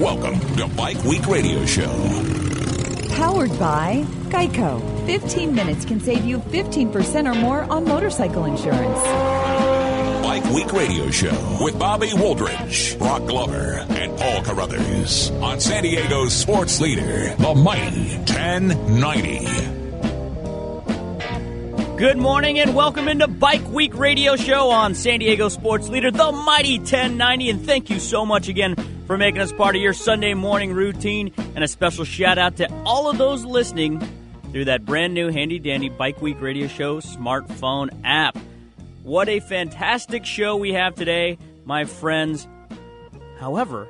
Welcome to Bike Week Radio Show. Powered by Geico. 15 minutes can save you 15% or more on motorcycle insurance. Bike Week Radio Show with Bobby Wooldridge, Broc Glover, and Paul Carruthers on San Diego's sports leader, the mighty 1090. Good morning and welcome into Bike Week Radio Show on San Diego sports leader, the mighty 1090. And thank you so much again for making us part of your Sunday morning routine. And a special shout out to all of those listening through that brand new handy dandy Bike Week Radio Show smartphone app. What a fantastic show we have today, my friends. However,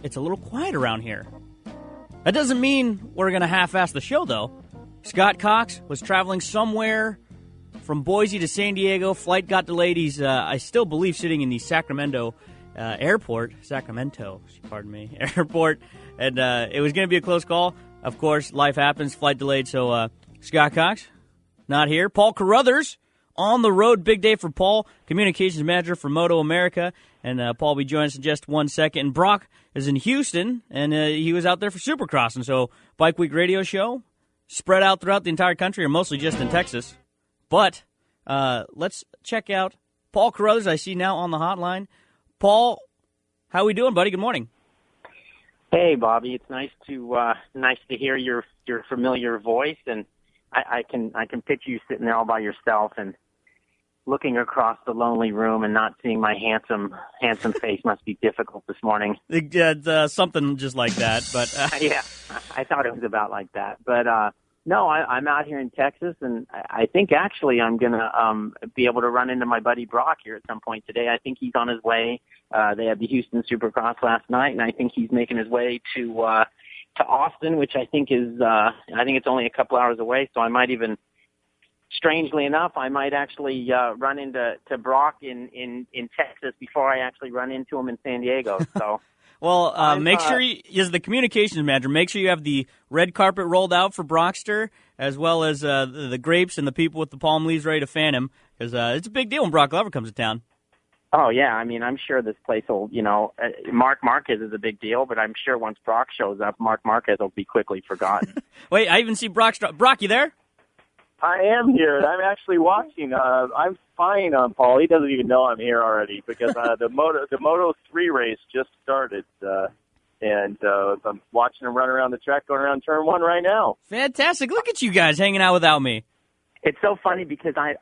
it's a little quiet around here. That doesn't mean we're going to half-ass the show, though. Scott Cox was traveling somewhere from Boise to San Diego. Flight got delayed. He's, I still believe, sitting in the Sacramento airport. Airport. And it was going to be a close call. Of course, life happens. Flight delayed. So Scott Cox, not here. Paul Carruthers, on the road. Big day for Paul, communications manager for Moto America. And Paul will be joining us in just 1 second. And Broc is in Houston, and he was out there for Supercross. And so Bike Week Radio Show spread out throughout the entire country, or mostly just in Texas. But let's check out Paul Carruthers. I see now on the hotline. Paul, how we doing, buddy? Good morning. Hey, Bobby. It's nice to hear your familiar voice, and I can picture you sitting there all by yourself and looking across the lonely room and not seeing my handsome face must be difficult this morning. Something just like that, but yeah, I thought it was about like that. But no, I'm out here in Texas, and I think actually I'm gonna be able to run into my buddy Broc here at some point today. I think he's on his way. They had the Houston Supercross last night, and I think he's making his way to Austin, which I think it's only a couple hours away. So I might even, strangely enough, I might actually run into Broc in Texas before I actually run into him in San Diego. So. Well, make sure as the communications manager, make sure you have the red carpet rolled out for Brockster, as well as the grapes and the people with the palm leaves ready to fan him, because it's a big deal when Broc Glover comes to town. Oh, yeah. I mean, I'm sure this place will, Marc Marquez is a big deal, but I'm sure once Broc shows up, Marc Marquez will be quickly forgotten. Wait, I even see Broc. Broc, you there? I am here. I'm actually watching. I'm spying on Paul. He doesn't even know I'm here already because the Moto 3 race just started, and I'm watching him run around the track, going around turn 1 right now. Fantastic! Look at you guys hanging out without me. It's so funny because I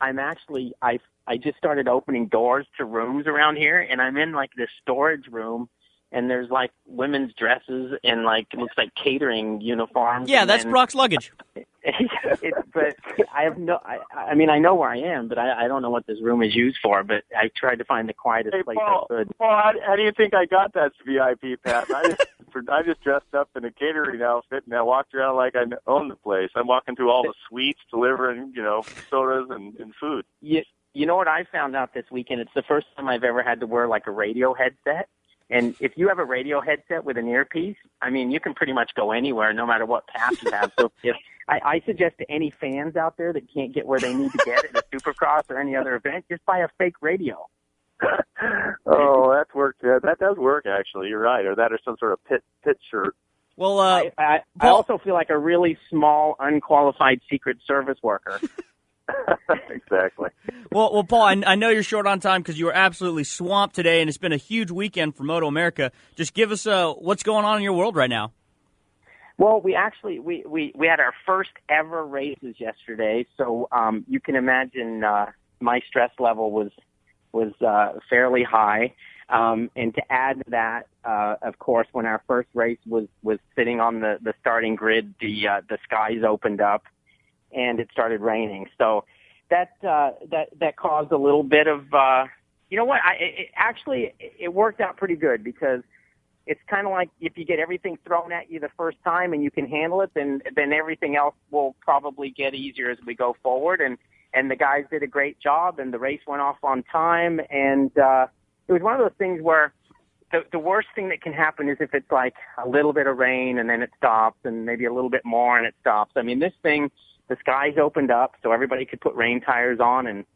just started opening doors to rooms around here, and I'm in like this storage room. And there's like women's dresses and like it looks like catering uniforms. Yeah, that's Broc's luggage. But I have I mean, I know where I am, but I don't know what this room is used for. But I tried to find the quietest place I could. Paul, how do you think I got that VIP pass? I just dressed up in a catering outfit and I walked around like I own the place. I'm walking through all the suites, delivering sodas and food. You know what I found out this weekend? It's the first time I've ever had to wear like a radio headset. And if you have a radio headset with an earpiece, I mean, you can pretty much go anywhere, no matter what pass you have. So if I suggest to any fans out there that can't get where they need to get at a Supercross or any other event, just buy a fake radio. Oh, that's worked. Yeah, that does work, actually. You're right. Or that or some sort of pit shirt. Well, I also feel like a really small, unqualified Secret Service worker. Exactly. Well, Paul, I know you're short on time because you were absolutely swamped today, and it's been a huge weekend for Moto America. Just give us what's going on in your world right now. Well, we actually we had our first ever races yesterday, so you can imagine my stress level was fairly high. And to add to that, of course, when our first race was sitting on the starting grid, the skies opened up. And it started raining, so that caused a little bit of you know what? It worked out pretty good because it's kind of like if you get everything thrown at you the first time and you can handle it, then everything else will probably get easier as we go forward. And the guys did a great job, and the race went off on time. And it was one of those things where the worst thing that can happen is if it's like a little bit of rain and then it stops, and maybe a little bit more and it stops. I mean, this thing. The skies opened up so everybody could put rain tires on, and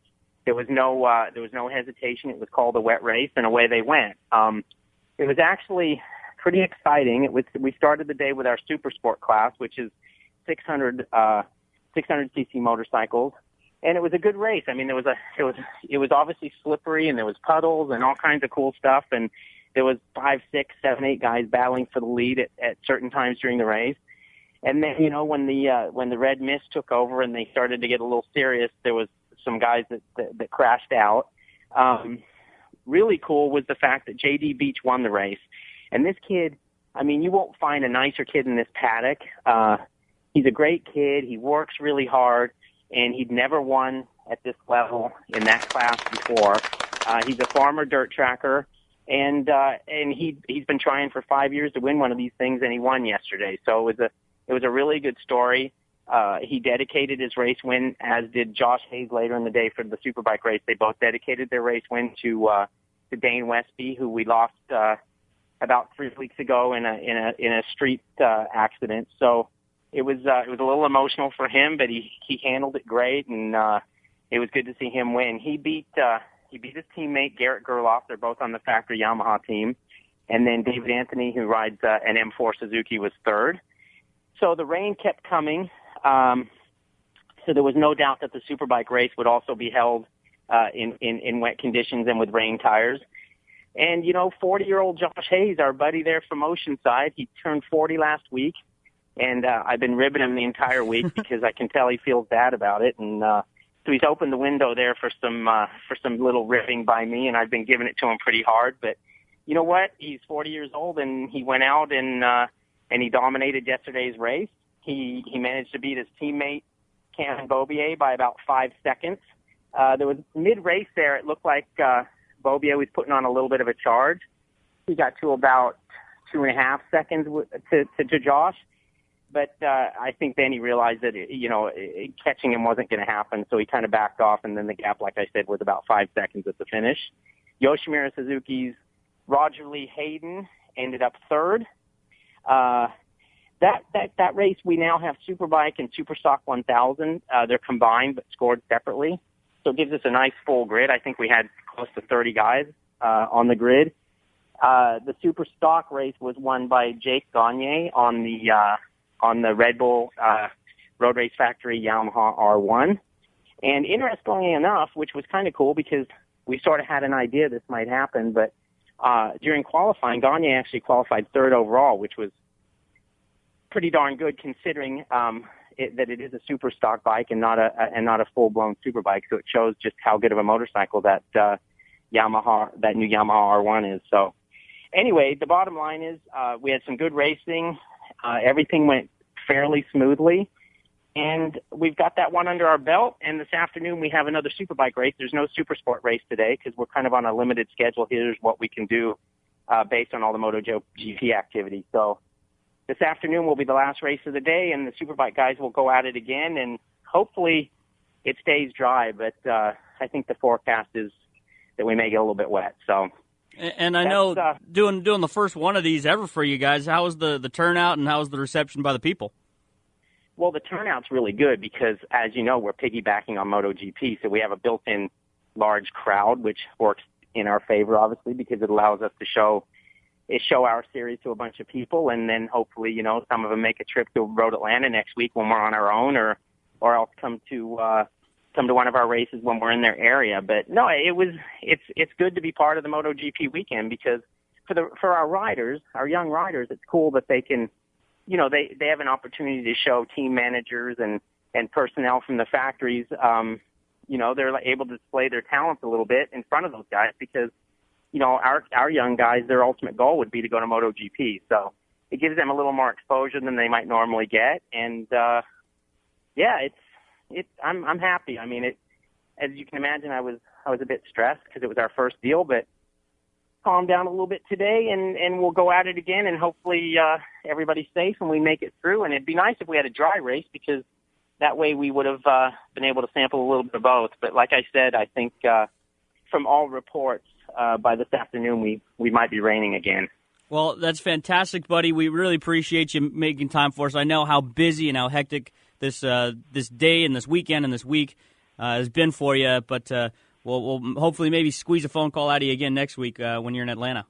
there was no hesitation. It was called a wet race, and away they went. It was actually pretty exciting. We started the day with our super sport class, which is 600 cc motorcycles, and it was a good race. I mean, it was obviously slippery, and there was puddles and all kinds of cool stuff, and there was 5, 6, 7, 8 guys battling for the lead at certain times during the race. And then, when the red mist took over and they started to get a little serious, there was some guys that crashed out. Really cool was the fact that J.D. Beach won the race. And this kid, I mean, you won't find a nicer kid in this paddock. He's a great kid. He works really hard, and he'd never won at this level in that class before. He's a farmer dirt tracker, and he's been trying for 5 years to win one of these things, and he won yesterday. So it was a really good story. He dedicated his race win, as did Josh Hayes later in the day for the Superbike race. They both dedicated their race win to Dane Westby, who we lost about 3 weeks ago in a street accident. So it was a little emotional for him, but he handled it great, and it was good to see him win. He beat his teammate Garrett Gerloff. They're both on the factory Yamaha team, and then David Anthony, who rides an M4 Suzuki, was third. So the rain kept coming. So there was no doubt that the Superbike race would also be held in wet conditions and with rain tires. And, 40-year-old Josh Hayes, our buddy there from Oceanside, he turned 40 last week, and I've been ribbing him the entire week because I can tell he feels bad about it. And so he's opened the window there for some little ribbing by me, and I've been giving it to him pretty hard. But you know what? He's 40 years old, and he went out and he dominated yesterday's race. He managed to beat his teammate, Cameron Beaubier, by about 5 seconds. There was mid-race there. It looked like Beaubier was putting on a little bit of a charge. He got to about 2.5 seconds to Josh. But I think then he realized that, catching him wasn't going to happen, so he kind of backed off, and then the gap, like I said, was about 5 seconds at the finish. Yoshimura Suzuki's Roger Lee Hayden ended up third. That race, we now have Superbike and Superstock 1000. They're combined but scored separately. So it gives us a nice full grid. I think we had close to 30 guys on the grid. The Superstock race was won by Jake Gagne on the Red Bull Road Race Factory Yamaha R1. And interestingly enough, which was kind of cool because we sort of had an idea this might happen, but during qualifying, Gagne actually qualified third overall, which was pretty darn good considering that it is a super stock bike and not a full-blown super bike. So it shows just how good of a motorcycle that new Yamaha R1 is. So anyway, the bottom line is we had some good racing. Everything went fairly smoothly, and we've got that one under our belt. And this afternoon we have another superbike race. There's no super sport race today because we're kind of on a limited schedule. Here's what we can do based on all the MotoGP activity. So this afternoon will be the last race of the day, and the Superbike guys will go at it again, and hopefully it stays dry. But I think the forecast is that we may get a little bit wet. So, and I know doing the first one of these ever for you guys, how was the turnout and how was the reception by the people? Well, the turnout's really good because, as you know, we're piggybacking on MotoGP, so we have a built-in large crowd, which works in our favor, obviously, because it allows us to show our series to a bunch of people, and then hopefully, some of them make a trip to Road Atlanta next week when we're on our own, or else come to one of our races when we're in their area. But no, it's good to be part of the MotoGP weekend because for our riders, our young riders, it's cool that they can, they have an opportunity to show team managers and personnel from the factories, they're able to display their talents a little bit in front of those guys because our young guys, their ultimate goal would be to go to MotoGP. So it gives them a little more exposure than they might normally get. And, I'm happy. I mean, as you can imagine, I was a bit stressed because it was our first deal, but calmed down a little bit today and we'll go at it again and hopefully, everybody's safe and we make it through. And it'd be nice if we had a dry race because that way we would have, been able to sample a little bit of both. But like I said, I think, from all reports, by this afternoon, we might be raining again. Well, that's fantastic, buddy. We really appreciate you making time for us. I know how busy and how hectic this day and this weekend and this week has been for you, but we'll hopefully maybe squeeze a phone call out of you again next week when you're in Atlanta.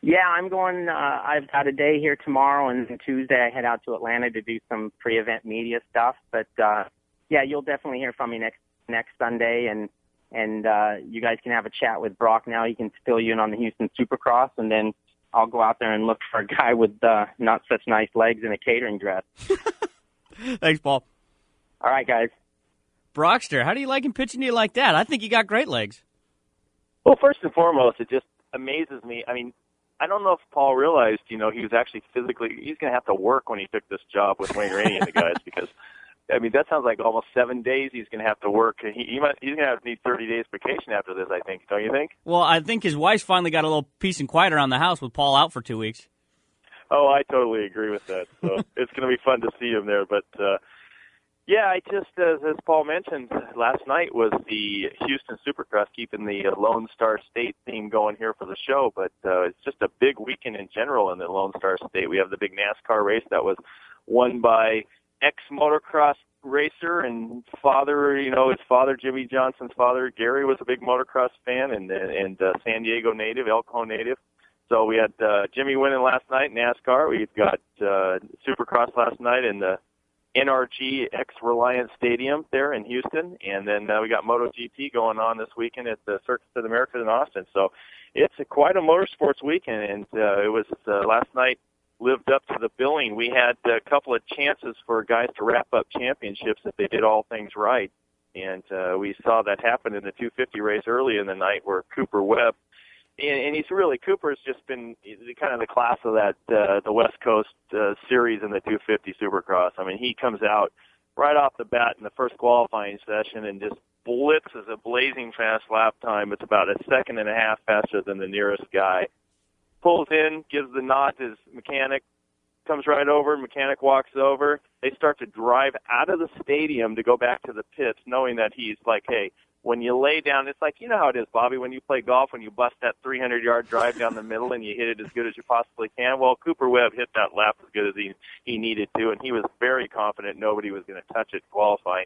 Yeah, I'm going. I've got a day here tomorrow, and then Tuesday I head out to Atlanta to do some pre-event media stuff. But yeah, you'll definitely hear from me next Sunday, and you guys can have a chat with Broc now. He can fill you in on the Houston Supercross, and then I'll go out there and look for a guy with not such nice legs in a catering dress. Thanks, Paul. All right, guys. Brockster, how do you like him pitching to you like that? I think you got great legs. Well, first and foremost, it just amazes me. I mean, I don't know if Paul realized, he was actually physically, he's going to have to work when he took this job with Wayne Rainey and the guys because, I mean, that sounds like almost 7 days he's going to have to work. He's going to need 30 days vacation after this, I think. Don't you think? Well, I think his wife's finally got a little peace and quiet around the house with Paul out for 2 weeks. Oh, I totally agree with that. So it's going to be fun to see him there. But, yeah, I just, as Paul mentioned, last night was the Houston Supercross, keeping the Lone Star State theme going here for the show. But it's just a big weekend in general in the Lone Star State. We have the big NASCAR race that was won by ex-motocross racer and father, his father, Jimmy Johnson's father, Gary, was a big motocross fan and San Diego native, El Cajon native. So we had Jimmy winning last night in NASCAR. We've got Supercross last night in the NRG ex-Reliance Stadium there in Houston. And then we got MotoGP going on this weekend at the Circuit of the Americas in Austin. So it's quite a motorsports weekend. And it was last night lived up to the billing. We had a couple of chances for guys to wrap up championships if they did all things right. And we saw that happen in the 250 race early in the night where Cooper Webb, and Cooper's just been kind of the class of that, the West Coast series in the 250 Supercross. I mean, he comes out right off the bat in the first qualifying session and just blitzes a blazing fast lap time. It's about a second and a half faster than the nearest guy. Pulls in, gives the nod to his mechanic, comes right over, mechanic walks over. They start to drive out of the stadium to go back to the pits, knowing that he's like, hey, when you lay down, it's like, you know how it is, Bobby, when you play golf, when you bust that 300-yard drive down the middle and you hit it as good as you possibly can. Well, Cooper Webb hit that lap as good as he needed to, and he was very confident nobody was going to touch it qualifying.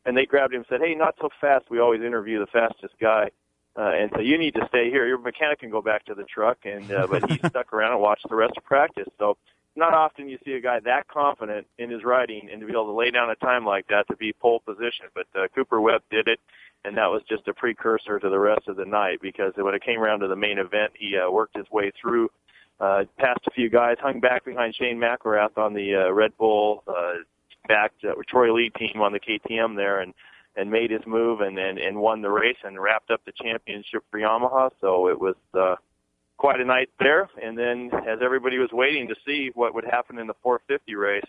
And they grabbed him and said, hey, not so fast. We always interview the fastest guy. And so you need to stay here. Your mechanic can go back to the truck, but he stuck around and watched the rest of practice. So not often you see a guy that confident in his riding and to be able to lay down a time like that to be pole position. But Cooper Webb did it, and that was just a precursor to the rest of the night because when it came around to the main event, he worked his way through, passed a few guys, hung back behind Shane McElrath on the Red Bull, backed Troy Lee team on the KTM there, and made his move and won the race and wrapped up the championship for Yamaha. So it was quite a night there. And then as everybody was waiting to see what would happen in the 450 race,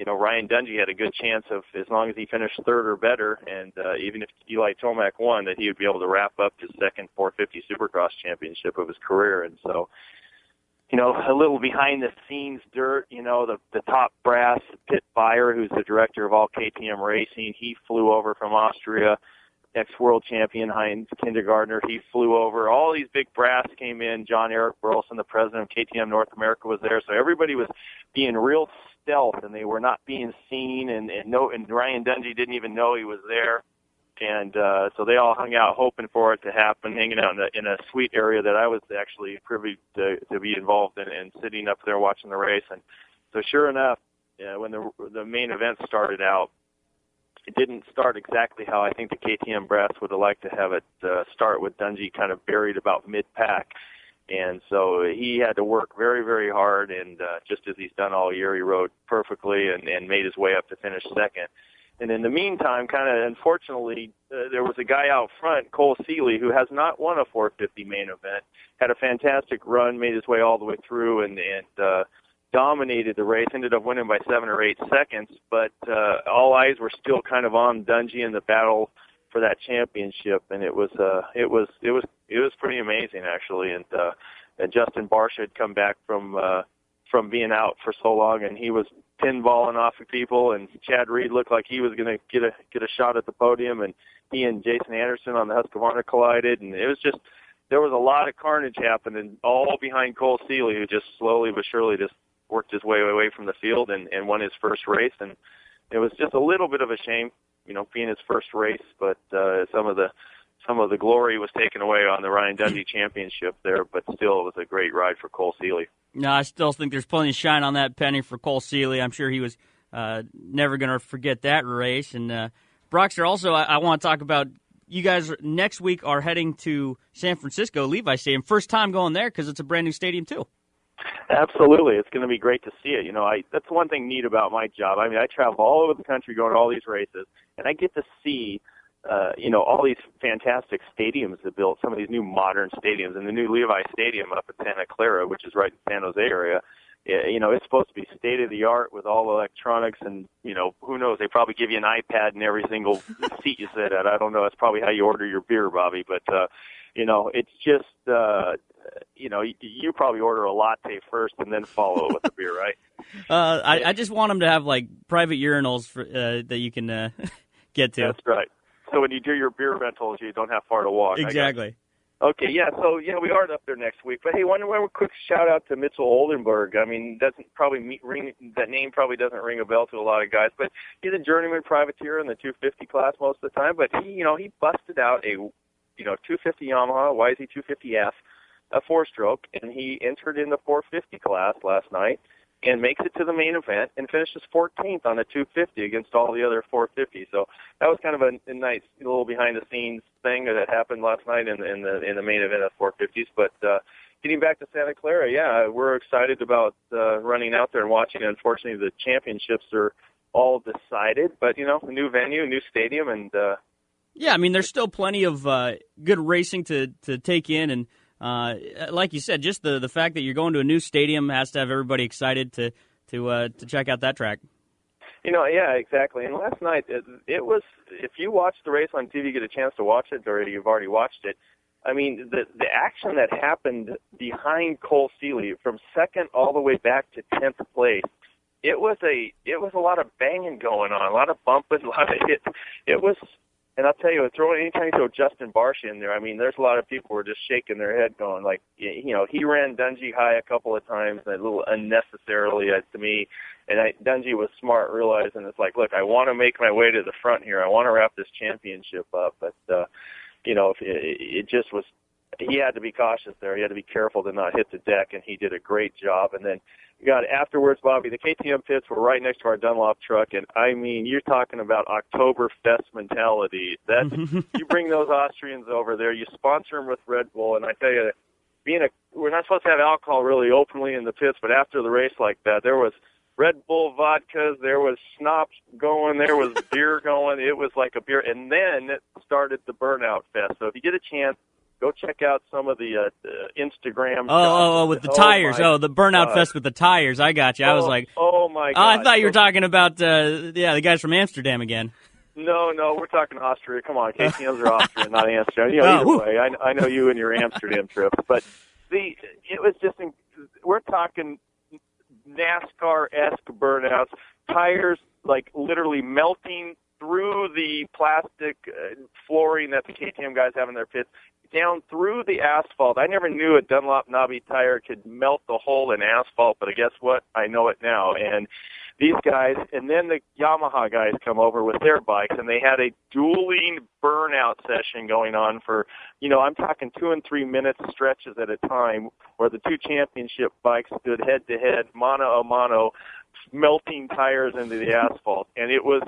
Ryan Dungey had a good chance of, as long as he finished third or better, and even if Eli Tomac won, that he would be able to wrap up his second 450 Supercross championship of his career. And so, a little behind-the-scenes dirt, the top brass, Pitt Beyer, who's the director of all KTM racing, he flew over from Austria, ex-world champion Heinz Kindergartner, he flew over. All these big brass came in. John Eric Burleson, the president of KTM North America, was there. So everybody was being real stealth, and they were not being seen, and Ryan Dungey didn't even know he was there. And so they all hung out hoping for it to happen, hanging out in a suite area that I was actually privy to be involved in and sitting up there watching the race. And so sure enough, when the main event started out, it didn't start exactly how I think the KTM brass would have liked to have it start, with Dungey kind of buried about mid-pack. And so he had to work very, very hard, and just as he's done all year, he rode perfectly and made his way up to finish second. And in the meantime, kind of unfortunately, there was a guy out front, Cole Seeley, who has not won a 450 main event, had a fantastic run, made his way all the way through, and dominated the race, ended up winning by 7 or 8 seconds. But all eyes were still kind of on Dungey in the battle for that championship, and it was pretty amazing actually. And Justin Barcia had come back from being out for so long, and he was pinballing off of people, and Chad Reed looked like he was going to get a shot at the podium, and he and Jason Anderson on the Husqvarna collided, and it was just, there was a lot of carnage happening, all behind Cole Seeley, who just slowly but surely just worked his way away from the field and won his first race. And it was just a little bit of a shame, being his first race, but some of the some of the glory was taken away on the Ryan Dungey Championship there, but still it was a great ride for Cole Seeley. No, I still think there's plenty of shine on that penny for Cole Seeley. I'm sure he was never going to forget that race. And Brockster, also, I want to talk about you guys next week are heading to San Francisco, Levi Stadium. First time going there because it's a brand new stadium, too. Absolutely. It's going to be great to see it. That's one thing neat about my job. I mean, I travel all over the country going to all these races, and I get to see all these fantastic stadiums that built, some of these new modern stadiums, and the new Levi Stadium up at Santa Clara, which is right in the San Jose area. It's supposed to be state-of-the-art with all electronics, and, who knows, they probably give you an iPad in every single seat you sit at. I don't know. That's probably how you order your beer, Bobby, but, it's just, you probably order a latte first and then follow it with the beer, right? I just want them to have, private urinals for, that you can get to. That's right. So when you do your beer rentals, you don't have far to walk. Exactly. Okay, yeah. So we are up there next week. But hey, one quick shout out to Mitchell Oldenburg. I mean, that name probably doesn't ring a bell to a lot of guys, but he's a journeyman privateer in the 250 class most of the time. But he busted out a 250 Yamaha YZ250F, a 4-stroke, and he entered in the 450 class last night and makes it to the main event and finishes 14th on the 250 against all the other 450. So that was kind of a nice little behind-the-scenes thing that happened last night in the main event of 450s. But getting back to Santa Clara, yeah, we're excited about running out there and watching. Unfortunately, the championships are all decided, but a new venue, a new stadium, and yeah, I mean, there's still plenty of good racing to take in, and like you said, just the fact that you're going to a new stadium has to have everybody excited to check out that track. Yeah, exactly. And last night, it was, if you watch the race on TV, you get a chance to watch it, or you've already watched it. I mean, the action that happened behind Cole Seeley from second all the way back to 10th place, it was a lot of banging going on, a lot of bumping, a lot of hits. It was. And I'll tell you, anytime you throw Justin Barsh in there, I mean, there's a lot of people who are just shaking their head going, he ran Dungey high a couple of times, a little unnecessarily to me. And Dungey was smart, realizing it's like, look, I want to make my way to the front here. I want to wrap this championship up. But, it just was, he had to be cautious there. He had to be careful to not hit the deck, and he did a great job. And then afterwards, Bobby, the KTM pits were right next to our Dunlop truck, and I mean, you're talking about Oktoberfest mentality. You bring those Austrians over there, you sponsor them with Red Bull, and I tell you, we're not supposed to have alcohol really openly in the pits, but after the race like that, there was Red Bull vodkas, there was schnapps going, there was beer going. It was like a beer, and then it started the Burnout Fest. So if you get a chance, go check out some of the Instagram. With the tires. The Burnout Fest with the tires. I got you. I was like, oh my God. I thought you were talking about the guys from Amsterdam again. No, we're talking Austria. Come on, KTMs are Austrian, not Amsterdam. Either way, I know you and your Amsterdam trips, but it was just we're talking NASCAR-esque burnouts, tires like literally melting through the plastic flooring that the KTM guys have in their pits, down through the asphalt. I never knew a Dunlop knobby tire could melt the hole in asphalt, but guess what? I know it now. And these guys, and then the Yamaha guys come over with their bikes, and they had a dueling burnout session going on for, I'm talking 2 and 3 minute stretches at a time, where the two championship bikes stood head to head, mano a mano, melting tires into the asphalt. And it was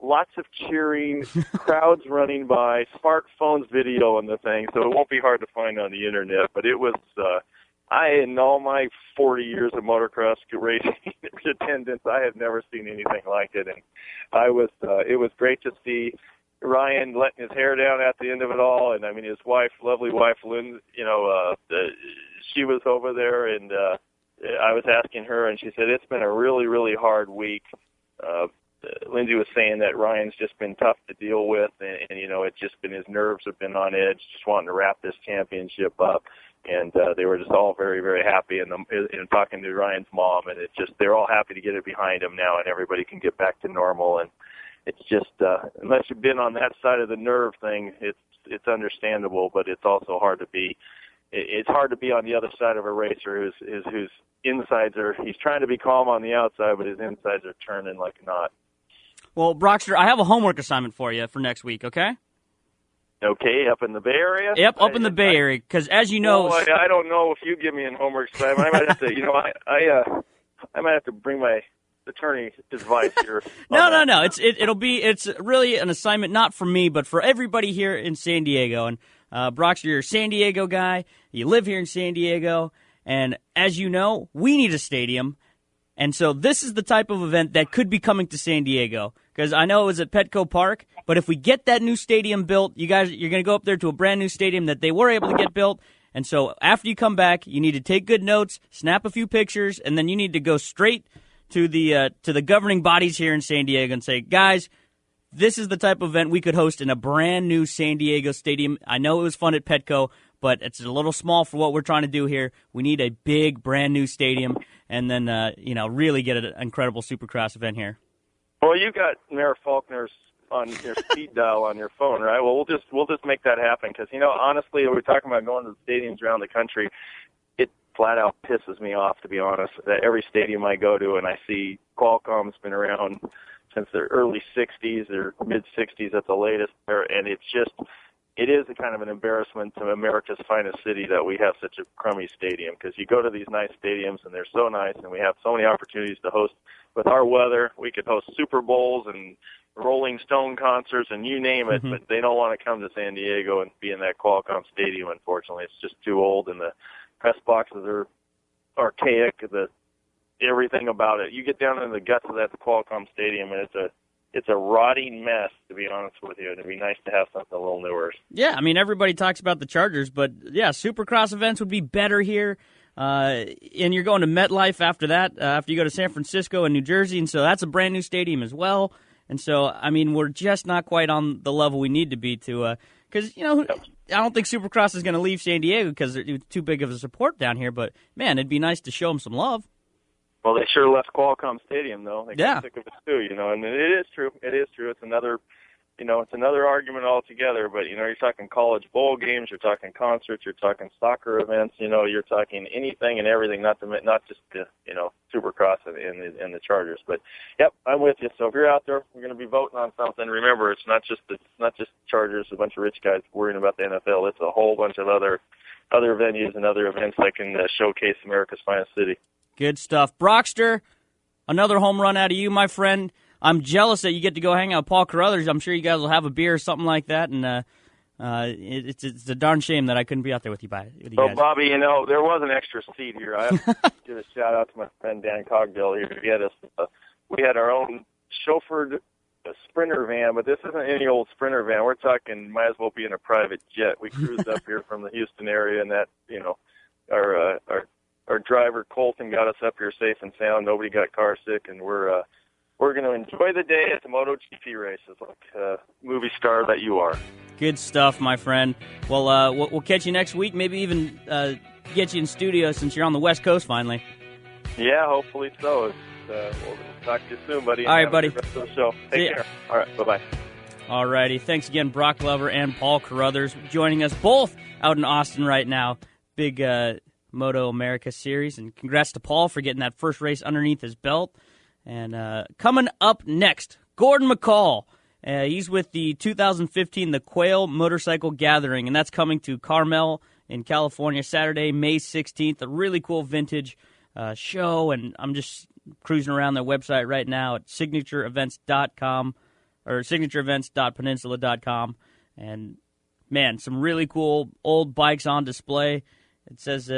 lots of cheering, crowds running by, smartphones video and the thing, so it won't be hard to find on the internet. But it was, in all my 40 years of motocross racing attendance, I have never seen anything like it. And it was great to see Ryan letting his hair down at the end of it all. And I mean, his wife, lovely wife, Lynn, she was over there, and I was asking her, and she said, it's been a really, really hard week. Lindsay was saying that Ryan's just been tough to deal with, and it's just been, his nerves have been on edge, just wanting to wrap this championship up. And they were just all very, very happy. And talking to Ryan's mom, and they're all happy to get it behind them now, and everybody can get back to normal. And it's just, unless you've been on that side of the nerve thing, it's understandable, but it's also hard to be. It's hard to be on the other side of a racer whose insides he's trying to be calm on the outside, but his insides are turning like a knot. Well, Brockster, I have a homework assignment for you for next week, okay? Okay, up in the Bay Area? Yep, up in the Bay Area, because as you know... Well, I don't know if you give me an homework assignment. I might have to, I might have to bring my attorney advice here. No. It's really an assignment not for me, but for everybody here in San Diego. And Brox, you're a San Diego guy. You live here in San Diego. And as you know, we need a stadium. And so this is the type of event that could be coming to San Diego. Because I know it was at Petco Park, but if we get that new stadium built, you're going to go up there to a brand new stadium that they were able to get built. And so after you come back, you need to take good notes, snap a few pictures, and then you need to go straight to the governing bodies here in San Diego and say, guys, this is the type of event we could host in a brand new San Diego stadium. I know it was fun at Petco, but it's a little small for what we're trying to do here. We need a big, brand new stadium, and then really get an incredible Supercross event here. Well, you got Mayor Faulkner's on your speed dial on your phone, right? Well, we'll just make that happen because honestly, we're talking about going to the stadiums around the country. It flat out pisses me off, to be honest, that every stadium I go to and I see Qualcomm's been around since the early 60s or mid 60s at the latest, and it is a kind of an embarrassment to America's finest city that we have such a crummy stadium, because you go to these nice stadiums and they're so nice and we have so many opportunities to host. With our weather, we could host Super Bowls and Rolling Stone concerts and you name it, but they don't want to come to San Diego and be in that Qualcomm stadium, unfortunately. It's just too old and the press boxes are archaic, everything about it. You get down into the guts of that Qualcomm stadium and it's a rotting mess, to be honest with you. It'd be nice to have something a little newer. Yeah, I mean, everybody talks about the Chargers, but yeah, Supercross events would be better here. And you're going to MetLife after that, after you go to San Francisco and New Jersey, and so that's a brand new stadium as well. And so, I mean, we're just not quite on the level we need to be to, because, I don't think Supercross is going to leave San Diego because they're too big of a support down here, but, man, it'd be nice to show them some love. Well, they sure left Qualcomm Stadium, though. They got sick of it, too, and it is true. It is true. It's another argument altogether, but, you're talking college bowl games, you're talking concerts, you're talking soccer events, you're talking anything and everything, not just the, Supercross and the Chargers. But, yep, I'm with you. So if you're out there, we're going to be voting on something. Remember, it's not just Chargers, a bunch of rich guys worrying about the NFL. It's a whole bunch of other venues and other events that can showcase America's finest city. Good stuff. Brockster, another home run out of you, my friend. I'm jealous that you get to go hang out with Paul Carruthers. I'm sure you guys will have a beer or something like that, and it's a darn shame that I couldn't be out there with you guys. Well, Bobby, there was an extra seat here. I have to give a shout-out to my friend Dan Cogdill here. We had our own chauffeured Sprinter van, but this isn't any old Sprinter van. We're talking might as well be in a private jet. We cruised up here from the Houston area, and that, our driver, Colton, got us up here safe and sound. Nobody got car sick, and we're going to enjoy the day at the MotoGP races like movie star that you are. Good stuff, my friend. Well, we'll catch you next week. Maybe even get you in studio since you're on the West Coast finally. Yeah, hopefully so. We'll talk to you soon, buddy. All right, buddy. The rest of the show. Take care. All right, bye-bye. All righty. Thanks again, Broc Glover and Paul Carruthers, joining us both out in Austin right now. Big Moto America series. And congrats to Paul for getting that first race underneath his belt. And coming up next, Gordon McCall. He's with the 2015 the Quail Motorcycle Gathering, and that's coming to Carmel in California Saturday, May 16th. A really cool vintage show, and I'm just cruising around their website right now at signatureevents.com or signatureevents.peninsula.com. And, man, some really cool old bikes on display. It says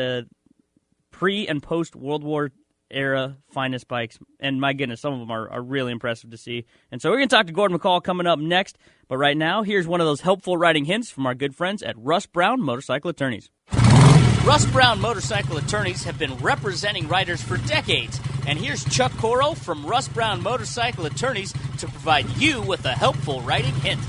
pre- and post-World War era finest bikes, and my goodness, some of them are really impressive to see. And so we're going to talk to Gordon McCall coming up next, but right now, here's one of those helpful riding hints from our good friends at Russ Brown Motorcycle Attorneys. Russ Brown Motorcycle Attorneys have been representing riders for decades, and here's Chuck Coro from Russ Brown Motorcycle Attorneys to provide you with a helpful riding hint.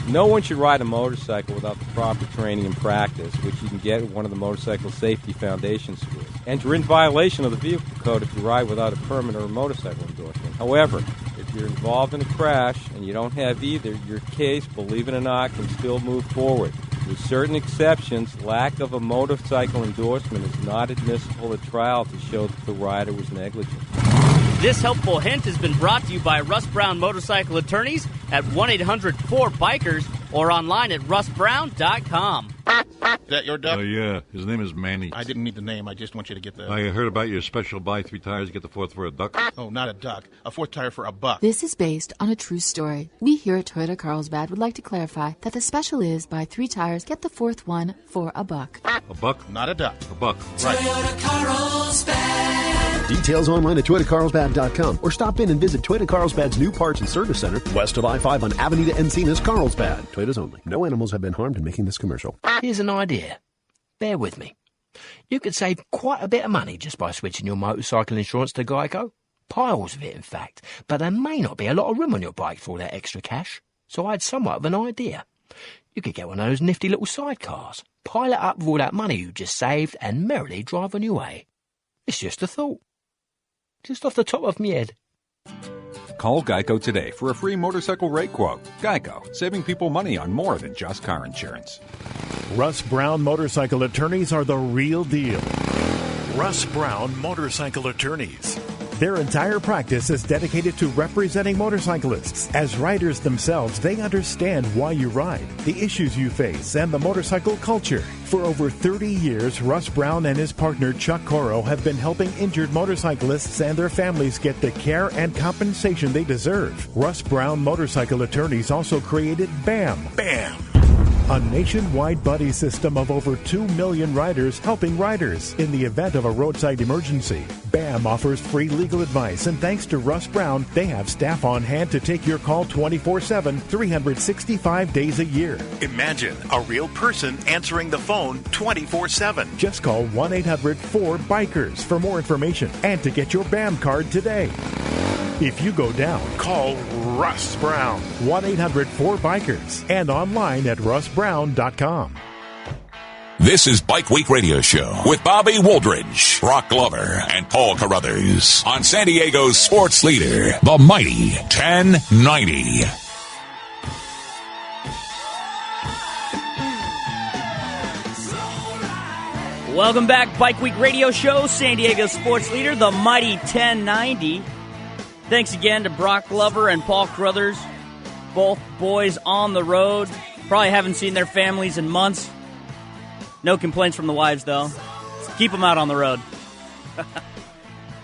No one should ride a motorcycle without the proper training and practice, which you can get at one of the Motorcycle Safety Foundation schools. And you're in violation of the vehicle code if you ride without a permit or a motorcycle endorsement. However, if you're involved in a crash and you don't have either, your case, believe it or not, can still move forward. With certain exceptions, lack of a motorcycle endorsement is not admissible at trial to show that the rider was negligent. This helpful hint has been brought to you by Russ Brown Motorcycle Attorneys at 1-800-4BIKERS or online at russbrown.com. Is that your duck? Yeah. His name is Manny. I didn't need the name. I just want you to get the... I heard about your special buy 3 tires, get the 4th for a duck. Oh, not a duck. A 4th tire for a buck. This is based on a true story. We here at Toyota Carlsbad would like to clarify that the special is buy 3 tires, get the 4th one for a buck. A buck? Not a duck. A buck. Right. Toyota Carlsbad. Details online at ToyotaCarlsbad.com or stop in and visit Toyota Carlsbad's new parts and service center west of I-5 on Avenida Encinas, Carlsbad. Toyotas only. No animals have been harmed in making this commercial. Here's an idea. Bear with me. You could save quite a bit of money just by switching your motorcycle insurance to Geico. Piles of it, in fact. But there may not be a lot of room on your bike for all that extra cash. So I had somewhat of an idea. You could get one of those nifty little sidecars, pile it up with all that money you just saved, and merrily drive on your way. It's just a thought. Just off the top of my head. Call Geico today for a free motorcycle rate quote. Geico, saving people money on more than just car insurance. Russ Brown Motorcycle Attorneys are the real deal. Russ Brown Motorcycle Attorneys. Their entire practice is dedicated to representing motorcyclists. As riders themselves, they understand why you ride, the issues you face, and the motorcycle culture. For over 30 years, Russ Brown and his partner Chuck Coro have been helping injured motorcyclists and their families get the care and compensation they deserve. Russ Brown Motorcycle Attorneys also created BAM. BAM! A nationwide buddy system of over 2 million riders helping riders in the event of a roadside emergency. BAM offers free legal advice, and thanks to Russ Brown, they have staff on hand to take your call 24/7, 365 days a year. Imagine a real person answering the phone 24/7. Just call 1-800-4BIKERS for more information and to get your BAM card today. If you go down, call Russ Brown. 1-800-4BIKERS and online at russbrown.com. This is Bike Week Radio Show with Bobby Wooldridge, Broc Glover, and Paul Carruthers on San Diego's sports leader, the mighty 1090. Welcome back, Bike Week Radio Show, San Diego sports leader, the mighty 1090. Thanks again to Broc Glover and Paul Carruthers, both boys on the road. Probably haven't seen their families in months. No complaints from the wives, though. Keep them out on the road.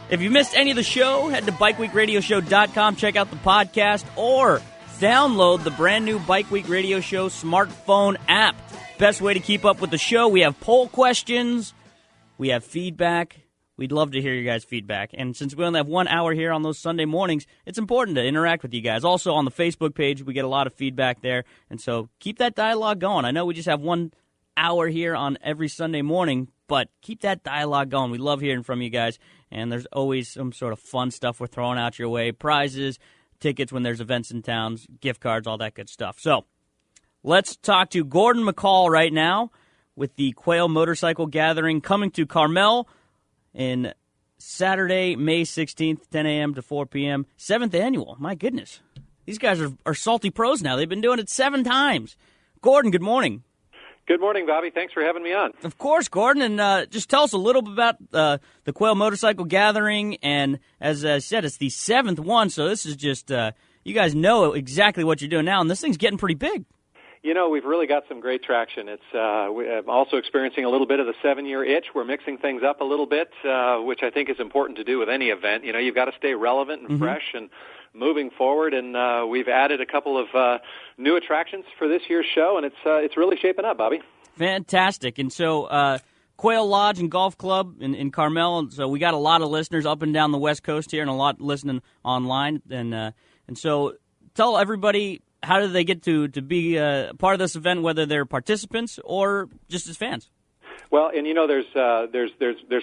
If you missed any of the show, head to BikeWeekRadioShow.com, check out the podcast, or download the brand new Bike Week Radio Show smartphone app. Best way to keep up with the show. We have poll questions. We have feedback. We'd love to hear your guys' feedback. And since we only have 1 hour here on those Sunday mornings, it's important to interact with you guys. Also, on the Facebook page, we get a lot of feedback there. And so keep that dialogue going. I know we just have 1 hour here on every Sunday morning, but keep that dialogue going. We love hearing from you guys. And there's always some sort of fun stuff we're throwing out your way. Prizes, tickets when there's events in towns, gift cards, all that good stuff. So let's talk to Gordon McCall right now with the Quail Motorcycle Gathering coming to Carmel in Saturday, May 16th, 10 a.m. to 4 p.m. 7th annual. My goodness. These guys are salty pros now. They've been doing it 7 times. Gordon, good morning. Good morning, Bobby. Thanks for having me on. Of course, Gordon. And just tell us a little bit about the Quail Motorcycle Gathering. And as I said, it's the 7th one, so this is just you guys know exactly what you're doing now, and this thing's getting pretty big. You know, we've really got some great traction. I'm also experiencing a little bit of the 7-year itch. We're mixing things up a little bit, which I think is important to do with any event. You know, you've got to stay relevant and fresh and moving forward. And we've added a couple of new attractions for this year's show, and it's really shaping up, Bobby. Fantastic. And so Quail Lodge and Golf Club in Carmel. And so we got a lot of listeners up and down the West Coast here and a lot listening online. And so tell everybody, how do they get to be part of this event, whether they're participants or just as fans? Well, and you know, there's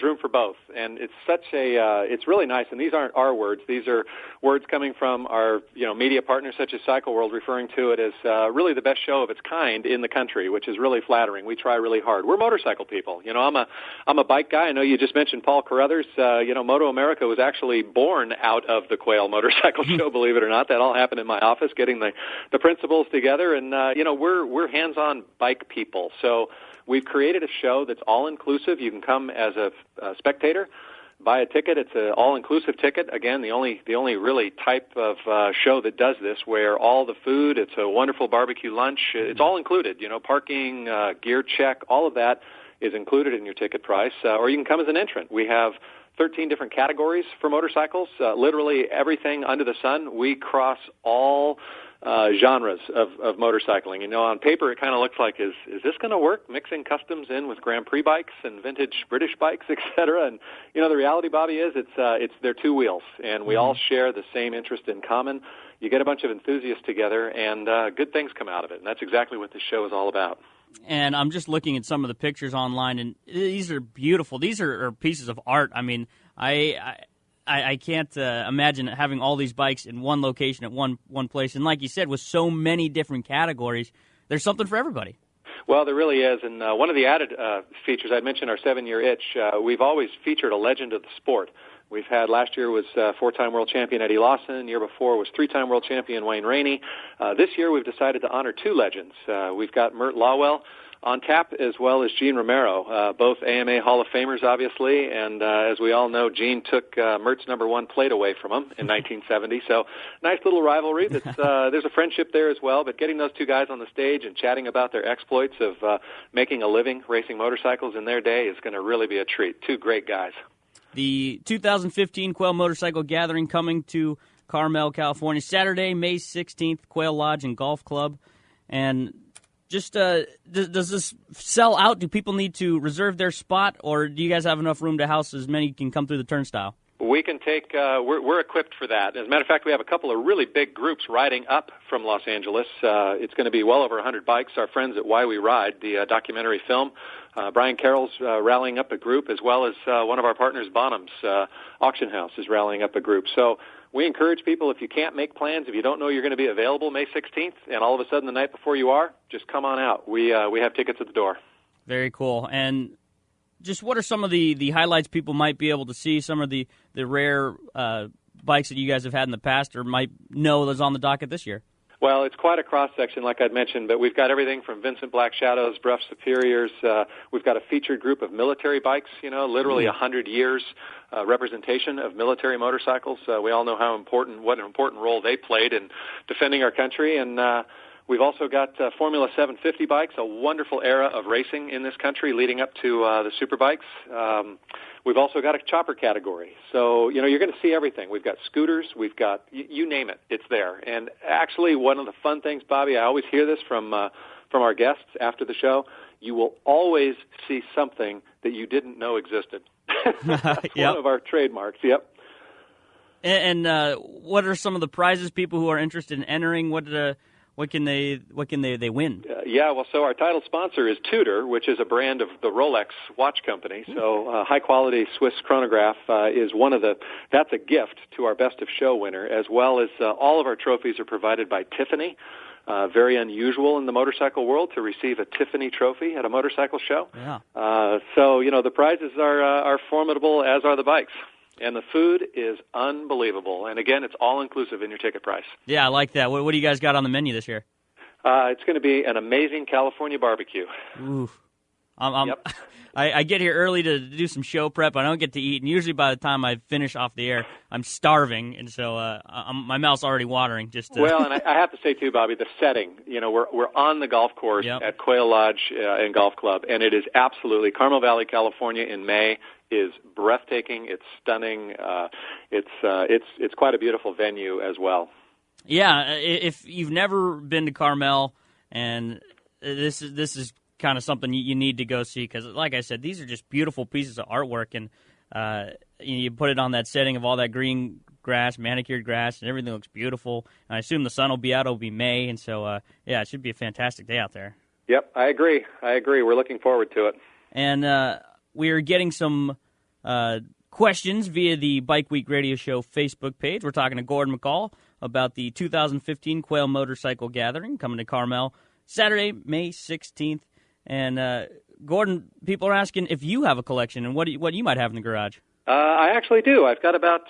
room for both, and it's it's really nice. And these aren't our words; these are words coming from our media partners such as Cycle World, referring to it as really the best show of its kind in the country, which is really flattering. We try really hard. We're motorcycle people. You know, I'm a bike guy. I know you just mentioned Paul Carruthers. Moto America was actually born out of the Quail Motorcycle Show. Believe it or not, that all happened in my office, getting the principals together, and we're hands-on bike people. So we've created a show that's all-inclusive. You can come as a spectator, buy a ticket. It's an all-inclusive ticket. Again, the only really type of show that does this, where all the food, it's a wonderful barbecue lunch. It's all included. Parking, gear check, all of that is included in your ticket price. Or you can come as an entrant. We have 13 different categories for motorcycles, literally everything under the sun. We cross all genres of motorcycling. On paper it kind of looks like, is this going to work, mixing customs in with Grand Prix bikes and vintage British bikes, etc.? And the reality, Bobby, is it's their two wheels, and we all share the same interest in common. You get a bunch of enthusiasts together, and good things come out of it, and that's exactly what this show is all about. And I'm just looking at some of the pictures online, and these are beautiful. These are pieces of art. I mean, I can't imagine having all these bikes in one location at one place. And like you said, with so many different categories, there's something for everybody. Well, there really is. And one of the added features, I'd mentioned our 7-year itch. We've always featured a legend of the sport. We've had, last year was 4-time world champion Eddie Lawson. The year before was 3-time world champion Wayne Rainey. This year we've decided to honor 2 legends. We've got Mert Lawwell on tap, as well as Gene Romero, both AMA Hall of Famers, obviously, and as we all know, Gene took Mert's number 1 plate away from him in 1970, so nice little rivalry. There's a friendship there as well, but getting those 2 guys on the stage and chatting about their exploits of making a living racing motorcycles in their day is going to really be a treat. 2 great guys. The 2015 Quail Motorcycle Gathering coming to Carmel, California, Saturday, May 16th, Quail Lodge and Golf Club, and just does this sell out? Do people need to reserve their spot, or do you guys have enough room to house as many can come through the turnstile? We can take, we're equipped for that. As a matter of fact, we have a couple of really big groups riding up from Los Angeles. It's going to be well over 100 bikes. Our friends at Why We Ride, the documentary film, Brian Carroll's rallying up a group, as well as one of our partners, Bonham's Auction House, is rallying up a group. So we encourage people, if you can't make plans, if you don't know you're going to be available May 16th, and all of a sudden the night before you are, just come on out. We have tickets at the door. Very cool. And just what are some of the highlights people might be able to see, some of the rare bikes that you guys have had in the past or might know that's on the docket this year? Well, it's quite a cross-section, like I'd mentioned, but we've got everything from Vincent Black Shadows, Bruff Superiors. We've got a featured group of military bikes, literally 100 years representation of military motorcycles. We all know what an important role they played in defending our country. And we've also got Formula 750 bikes, a wonderful era of racing in this country leading up to the superbikes. We've also got a chopper category. So, you're going to see everything. We've got scooters. We've got, you name it, it's there. And actually, one of the fun things, Bobby, I always hear this from our guests after the show, you will always see something that you didn't know existed. That's one of our trademarks, yep. And what are some of the prizes people who are interested in entering? What can they win? So our title sponsor is Tudor, which is a brand of the Rolex watch company. So high quality Swiss chronograph is that's a gift to our best of show winner, as well as all of our trophies are provided by Tiffany. Very unusual in the motorcycle world to receive a Tiffany trophy at a motorcycle show. Yeah. The prizes are formidable, as are the bikes. And the food is unbelievable. And again, it's all-inclusive in your ticket price. Yeah, I like that. What do you guys got on the menu this year? It's going to be an amazing California barbecue. Ooh. Yep. I get here early to do some show prep. I don't get to eat. And usually by the time I finish off the air, I'm starving. And so my mouth's already watering. Well, and I have to say, too, Bobby, the setting. We're on the golf course at Quail Lodge and Golf Club. And it is absolutely Carmel Valley, California in May is breathtaking. It's stunning. It's quite a beautiful venue as well. Yeah, if you've never been to Carmel, and this is kind of something you need to go see, because, like I said, these are just beautiful pieces of artwork, and you put it on that setting of all that green grass, manicured grass, and everything looks beautiful. And I assume the sun will be out. It'll be May, and so it should be a fantastic day out there. Yep, I agree. We're looking forward to it. And we're getting some questions via the Bike Week Radio Show Facebook page. We're talking to Gordon McCall about the 2015 Quail Motorcycle Gathering coming to Carmel Saturday, May 16th. And Gordon, people are asking if you have a collection and what you might have in the garage. I actually do. I've got about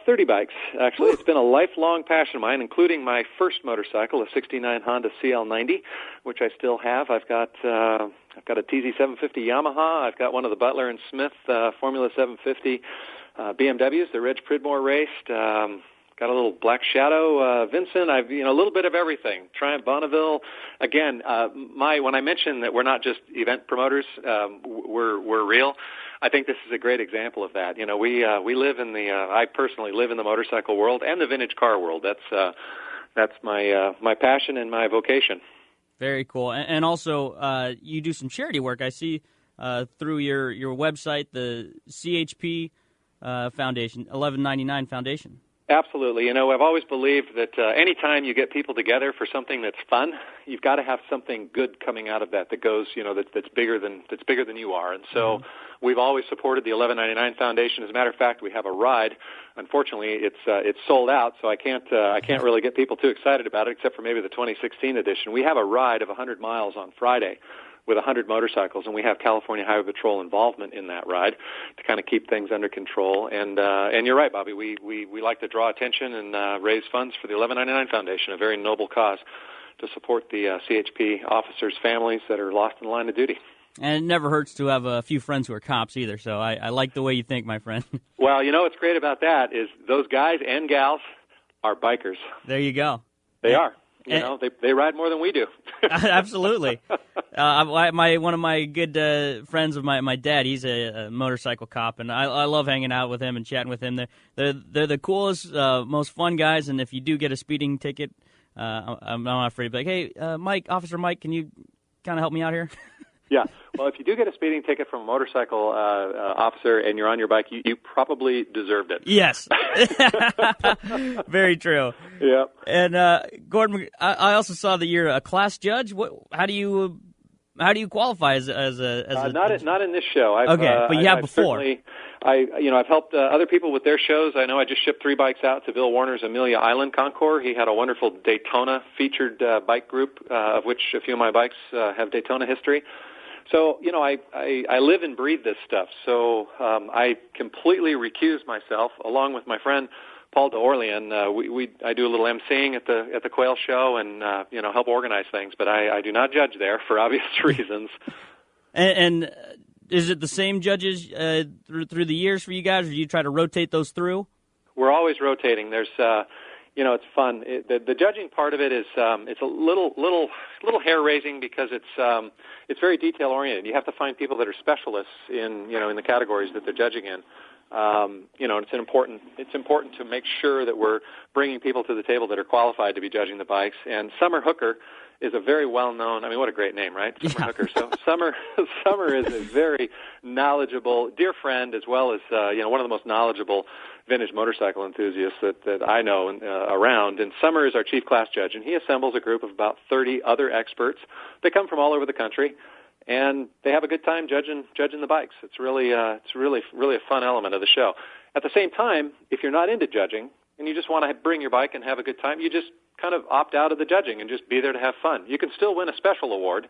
30 bikes, actually. It's been a lifelong passion of mine, including my first motorcycle, a 69 Honda CL90, which I still have. I've got a TZ750 Yamaha. I've got one of the Butler and Smith Formula 750 BMWs, the Reg Pridmore raced. Got a little Black Shadow, Vincent. I've a little bit of everything. Triumph Bonneville. Again, when I mention that we're not just event promoters, we're real. I think this is a great example of that. We live in I personally live in the motorcycle world and the vintage car world. That's my passion and my vocation. Very cool. And also, you do some charity work. I see through your website, the CHP Foundation, 1199 Foundation. Absolutely. I've always believed that anytime you get people together for something that's fun, you've got to have something good coming out of that goes, that's bigger than you are. And so we've always supported the 1199 Foundation. As a matter of fact, we have a ride. Unfortunately, it's sold out, so I can't really get people too excited about it, except for maybe the 2016 edition. We have a ride of 100 miles on Friday with 100 motorcycles, and we have California Highway Patrol involvement in that ride to kind of keep things under control. And you're right, Bobby. We like to draw attention and raise funds for the 1199 Foundation, a very noble cause to support the CHP officers' families that are lost in the line of duty. And it never hurts to have a few friends who are cops either, so I like the way you think, my friend. Well, what's great about that is those guys and gals are bikers. There you go. They are. They ride more than we do. Absolutely. One of my good friends of my dad, he's a motorcycle cop, and I love hanging out with him and chatting with him. They're the coolest, most fun guys, and if you do get a speeding ticket, I'm not afraid to be like, hey, Mike, Officer Mike, can you kind of help me out here? Yeah. Well, if you do get a speeding ticket from a motorcycle officer and you're on your bike, you probably deserved it. Yes. Very true. Yeah. And Gordon, I also saw that you're a class judge. How do you qualify as a not in this show. But you have before. I've helped other people with their shows. I know I just shipped 3 bikes out to Bill Warner's Amelia Island Concour. He had a wonderful Daytona featured bike group, of which a few of my bikes have Daytona history. So, I live and breathe this stuff. So I completely recuse myself, along with my friend Paul d'Orlean. I do a little emceeing at the Quail show and help organize things. But I do not judge there for obvious reasons. And is it the same judges through the years for you guys, or do you try to rotate those through? We're always rotating. There's it's fun. The judging part of it is it's a little hair raising because it's very detail oriented. You have to find people that are specialists in the categories that they're judging in. It's important to make sure that we're bringing people to the table that are qualified to be judging the bikes. And Summer Hooker is a very well-known, what a great name, right? Summer Hooker. So Summer is a very knowledgeable, dear friend, as well as, one of the most knowledgeable vintage motorcycle enthusiasts that I know around. And Summer is our chief class judge, and he assembles a group of about 30 other experts. They come from all over the country, and they have a good time judging the bikes. It's really a fun element of the show. At the same time, if you're not into judging and you just want to bring your bike and have a good time, you just kind of opt out of the judging and just be there to have fun. You can still win a special award.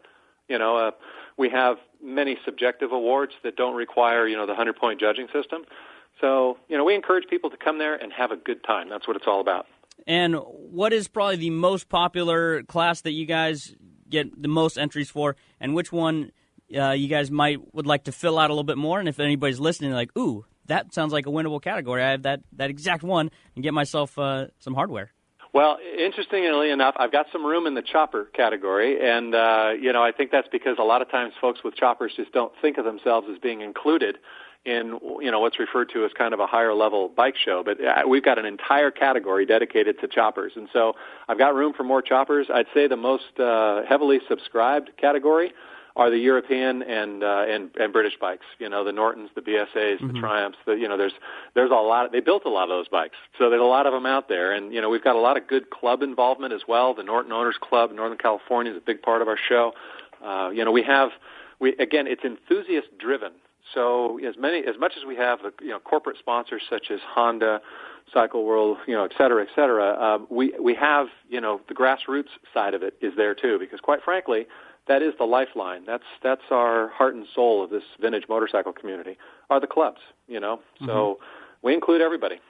We have many subjective awards that don't require, the 100-point judging system. So, we encourage people to come there and have a good time. That's what it's all about. And what is probably the most popular class that you guys get the most entries for, and which one you guys would like to fill out a little bit more? And if anybody's listening, like, ooh, that sounds like a winnable category. I have that exact one, and get myself some hardware. Well, interestingly enough, I've got some room in the chopper category, and, I think that's because a lot of times folks with choppers just don't think of themselves as being included in, what's referred to as kind of a higher-level bike show. But we've got an entire category dedicated to choppers, and so I've got room for more choppers. I'd say the most heavily subscribed category are the European and British bikes. The Nortons, the BSAs, the Triumphs. There's a lot. They built a lot of those bikes, so there's a lot of them out there. And we've got a lot of good club involvement as well. The Norton Owners Club in Northern California is a big part of our show. Again, it's enthusiast driven. So as much as we have corporate sponsors such as Honda, Cycle World, et cetera, we have the grassroots side of it is there too, because quite frankly, that is the lifeline. That's our heart and soul of this vintage motorcycle community, are the clubs, you know. So we include everybody.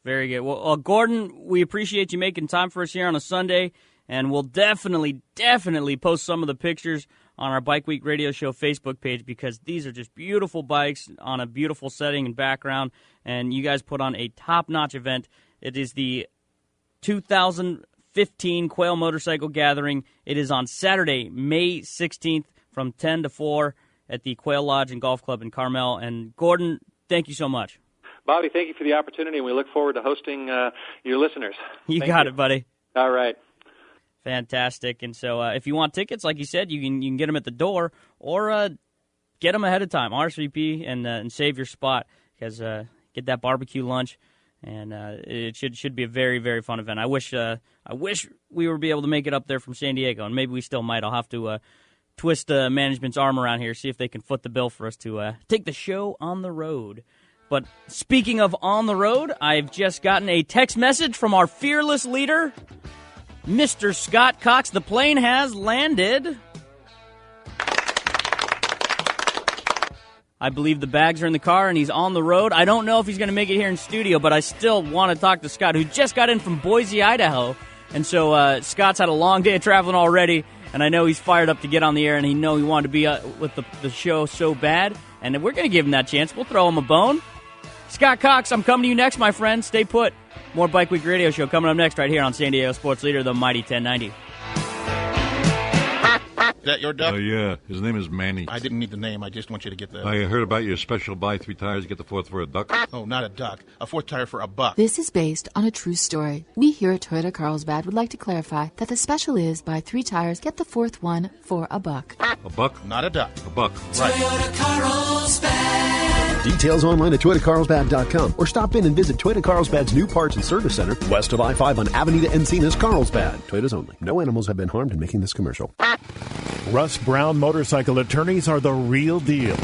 Very good. Well, Gordon, we appreciate you making time for us here on a Sunday, and we'll definitely post some of the pictures on our Bike Week Radio Show Facebook page, because these are just beautiful bikes on a beautiful setting and background, and you guys put on a top-notch event. It is the 2015 Quail Motorcycle Gathering. It is on Saturday, May 16th from 10 to 4 at the Quail Lodge and Golf Club in Carmel. And Gordon, thank you so much. Bobby, thank you for the opportunity, and we look forward to hosting your listeners. You got it, buddy. All right. Fantastic. And so if you want tickets, like you said, you can get them at the door, or get them ahead of time, RSVP, and save your spot, because get that barbecue lunch, and it should be a very, very fun event. I wish we were able to make it up there from San Diego, and maybe we still might. I'll have to twist management's arm around here, see if they can foot the bill for us to take the show on the road. But speaking of on the road, I've just gotten a text message from our fearless leader, Mr. Scott Cox. The plane has landed. I believe the bags are in the car, and he's on the road. I don't know if he's going to make it here in studio, but I still want to talk to Scott, who just got in from Boise, Idaho. And so Scott's had a long day of traveling already, and I know he's fired up to get on the air, and he wanted to be with the show so bad. And we're going to give him that chance. We'll throw him a bone. Scott Cox, I'm coming to you next, my friend. Stay put. More Bike Week Radio Show coming up next right here on San Diego Sports Leader, the Mighty 1090. Is that your duck? Oh, yeah. His name is Manny. I didn't need the name. I just want you to get the... I heard about your special buy 3 tires, get the fourth for a duck. Oh, not a duck. A fourth tire for a buck. This is based on a true story. We here at Toyota Carlsbad would like to clarify that the special is buy 3 tires, get the fourth one for a buck. A buck? Not a duck. A buck. Right. Toyota Carlsbad. Details online at ToyotaCarlsbad.com, or stop in and visit Toyota Carlsbad's new parts and service center west of I-5 on Avenida Encinas, Carlsbad. Toyotas only. No animals have been harmed in making this commercial. Russ Brown Motorcycle Attorneys are the real deal.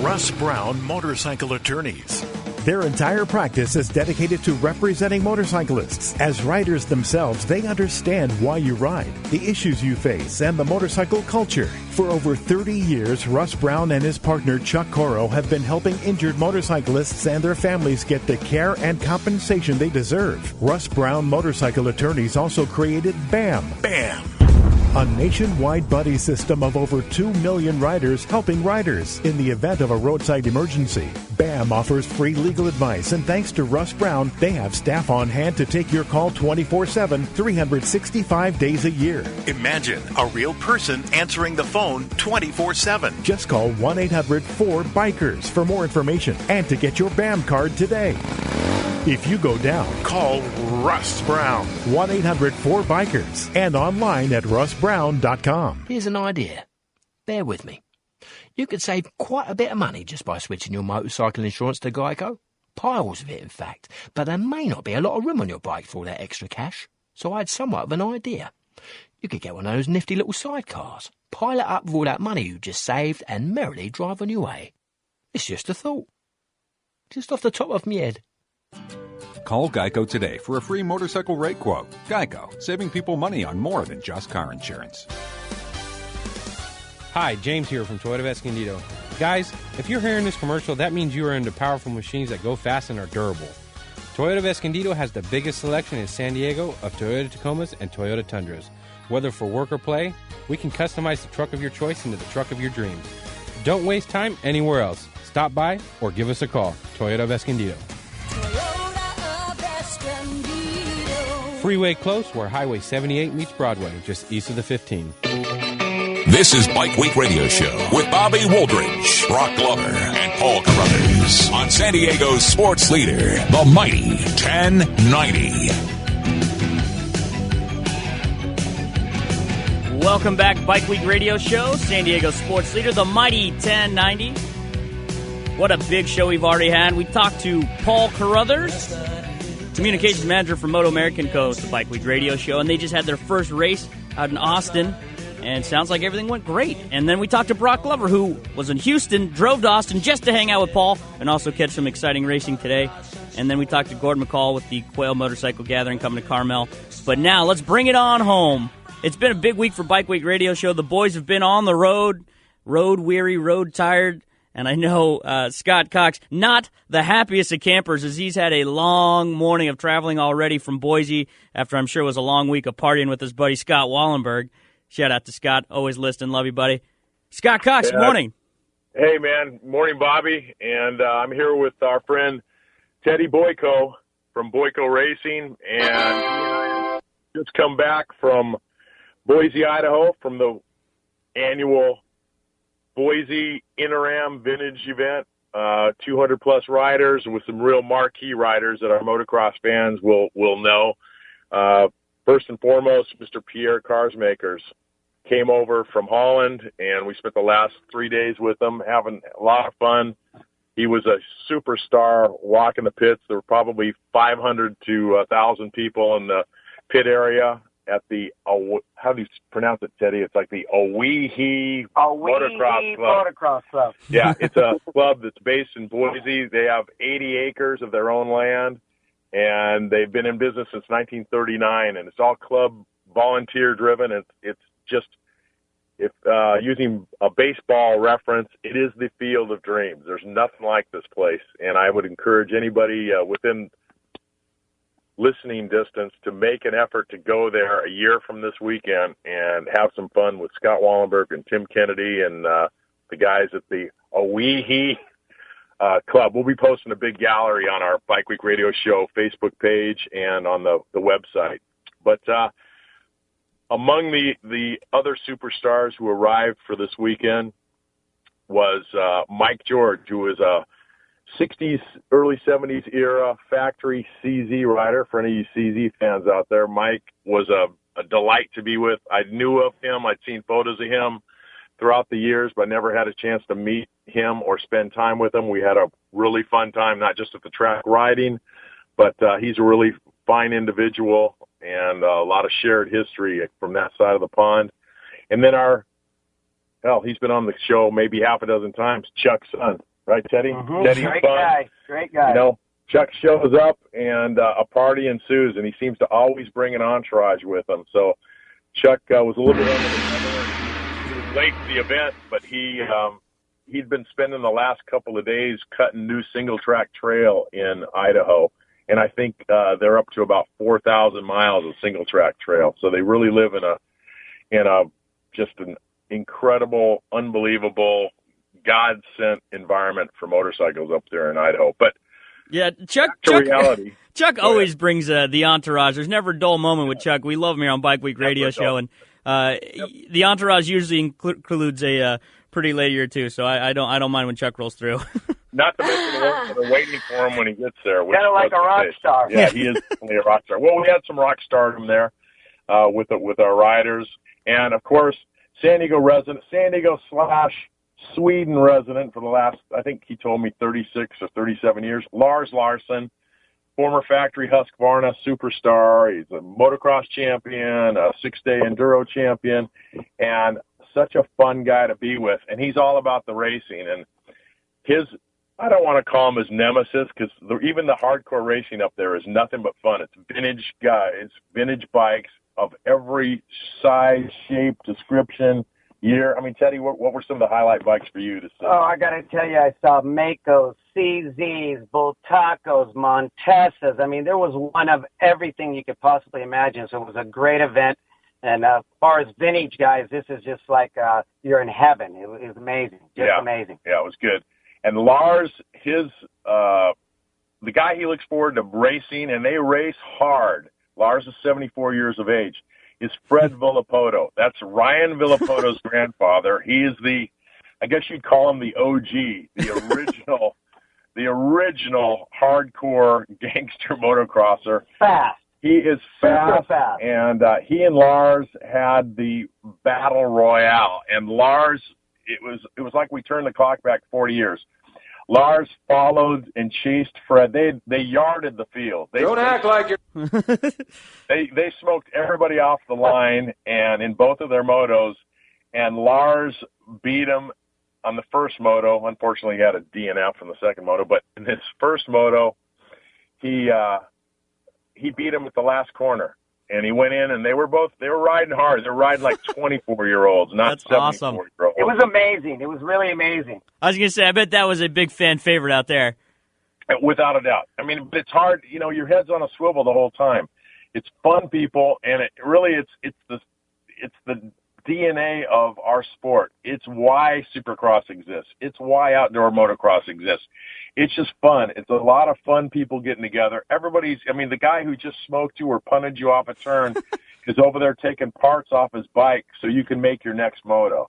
Russ Brown Motorcycle Attorneys. Their entire practice is dedicated to representing motorcyclists. As riders themselves, they understand why you ride, the issues you face, and the motorcycle culture. For over 30 years, Russ Brown and his partner Chuck Coro have been helping injured motorcyclists and their families get the care and compensation they deserve. Russ Brown Motorcycle Attorneys also created BAM. BAM! A nationwide buddy system of over 2 million riders helping riders in the event of a roadside emergency. BAM offers free legal advice, and thanks to Russ Brown, they have staff on hand to take your call 24/7, 365 days a year. Imagine a real person answering the phone 24/7. Just call 1-800-4BIKERS for more information and to get your BAM card today. If you go down, call Russ Brown. 1-800-4BIKERS and online at russbrown.com. Here's an idea. Bear with me. You could save quite a bit of money just by switching your motorcycle insurance to Geico. Piles of it, in fact. But there may not be a lot of room on your bike for all that extra cash. So I had somewhat of an idea. You could get one of those nifty little sidecars, pile it up with all that money you just saved, and merrily drive on your way. It's just a thought. Just off the top of my head. Call Geico today for a free motorcycle rate quote. Geico, saving people money on more than just car insurance. Hi, James here from Toyota of Escondido. Guys, if you're hearing this commercial, that means you are into powerful machines that go fast and are durable. Toyota of Escondido has the biggest selection in San Diego of Toyota Tacomas and Toyota Tundras. Whether for work or play, we can customize the truck of your choice into the truck of your dreams. Don't waste time anywhere else. Stop by or give us a call. Toyota of Escondido. Freeway close where Highway 78 meets Broadway, just east of the 15. This is Bike Week Radio Show with Bobby Wooldridge, Broc Glover, and Paul Carruthers on San Diego's sports leader, the Mighty 1090. Welcome back, Bike Week Radio Show, San Diego sports leader, the Mighty 1090. What a big show we've already had. We talked to Paul Carruthers, communications manager for Moto American Co., the Bike Week Radio Show, and they just had their first race out in Austin, and it sounds like everything went great. And then we talked to Broc Glover, who was in Houston, drove to Austin just to hang out with Paul and also catch some exciting racing today. And then we talked to Gordon McCall with the Quail Motorcycle Gathering coming to Carmel. But now let's bring it on home. It's been a big week for Bike Week Radio Show. The boys have been on the road, road-weary, road-tired, and I know Scott Cox, not the happiest of campers, as he's had a long morning of traveling already from Boise after I'm sure it was a long week of partying with his buddy Scott Wallenberg. Shout out to Scott, always listening. Love you, buddy. Scott Cox, good morning. Hey, man. Morning, Bobby. And I'm here with our friend Teddy Boyko from Boyko Racing. And just come back from Boise, Idaho, from the annual Boise Interam Vintage event. 200-plus riders with some real marquee riders that our motocross fans will know. First and foremost, Mr. Pierre Karsmakers came over from Holland, and we spent the last 3 days with him, having a lot of fun. He was a superstar walking the pits. There were probably 500 to 1,000 people in the pit area at the, how do you pronounce it, Teddy? It's like the Oweehee Motocross Club. Yeah, it's a club that's based in Boise. They have 80 acres of their own land, and they've been in business since 1939, and it's all club volunteer-driven. It's just, if using a baseball reference, it is the field of dreams. There's nothing like this place, and I would encourage anybody within listening distance to make an effort to go there a year from this weekend and have some fun with Scott Wallenberg and Tim Kennedy and the guys at the Oweehee Club. We'll be posting a big gallery on our Bike Week Radio Show Facebook page and on the website. But among the other superstars who arrived for this weekend was Mike George, who is a 60s, early 70s era factory CZ rider. For any of you CZ fans out there, Mike was a delight to be with. I knew of him. I'd seen photos of him throughout the years, but never had a chance to meet him or spend time with him. We had a really fun time, not just at the track riding, but he's a really fine individual and a lot of shared history from that side of the pond. And then he's been on the show maybe half a dozen times, Chuck's son. Right, Teddy? Mm-hmm. Teddy's Great guy. You know, Chuck shows up and a party ensues, and he seems to always bring an entourage with him. So Chuck was a little bit under the weather. He was late to the event, but he'd been spending the last couple of days cutting new single-track trail in Idaho, and I think they're up to about 4,000 miles of single-track trail. So they really live in a just an incredible, unbelievable, God-sent environment for motorcycles up there in Idaho. But yeah, Chuck always brings the entourage. There's never a dull moment with Chuck. We love him here on Bike Week Radio Show, and the entourage usually includes a pretty lady or two. So I don't mind when Chuck rolls through. Not to mention the ones that are waiting for him when he gets there. Kind of like a rock star. Yeah, he is definitely a rock star. Well, we had some rock stardom there with our riders, and of course San Diego / Sweden resident for the last, I think he told me 36 or 37 years, Lars Larson, former factory Husqvarna superstar. He's a motocross champion, a 6-day enduro champion, and such a fun guy to be with. And he's all about the racing. And I don't want to call him his nemesis, because even the hardcore racing up there is nothing but fun. It's vintage guys, vintage bikes of every size, shape, description, year. I mean, Teddy, what were some of the highlight bikes for you to see? Oh, I got to tell you, I saw Makos, CZs, Bultacos, Montesas. I mean, there was one of everything you could possibly imagine. So it was a great event. And as far as vintage guys, this is just like you're in heaven. It was amazing. Amazing. Yeah, it was good. And Lars, the guy he looks forward to racing, and they race hard. Lars is 74 years of age. Is Fred Villapoto. That's Ryan Villapoto's grandfather. He is I guess you'd call him the OG, the original hardcore gangster motocrosser. Fast. He is fast. And he and Lars had the battle royale. And Lars, it was like we turned the clock back 40 years. Lars followed and chased Fred. They yarded the field. Don't act like you're... They smoked everybody off the line, and in both of their motos, and Lars beat him on the first moto. Unfortunately, he had a DNF in the second moto, but in his first moto, he beat him at the last corner. And he went in, and they were riding hard. They're riding like 24-year-olds, not 74-year-olds. Awesome. It was amazing. It was really amazing. I was going to say, I bet that was a big fan favorite out there. Without a doubt. I mean, but it's hard. You know, your head's on a swivel the whole time. It's fun, people, and it's the DNA of our sport. It's why Supercross exists. It's why outdoor motocross exists. It's just fun. It's a lot of fun people getting together. The guy who just smoked you or punted you off a turn is over there taking parts off his bike so you can make your next moto.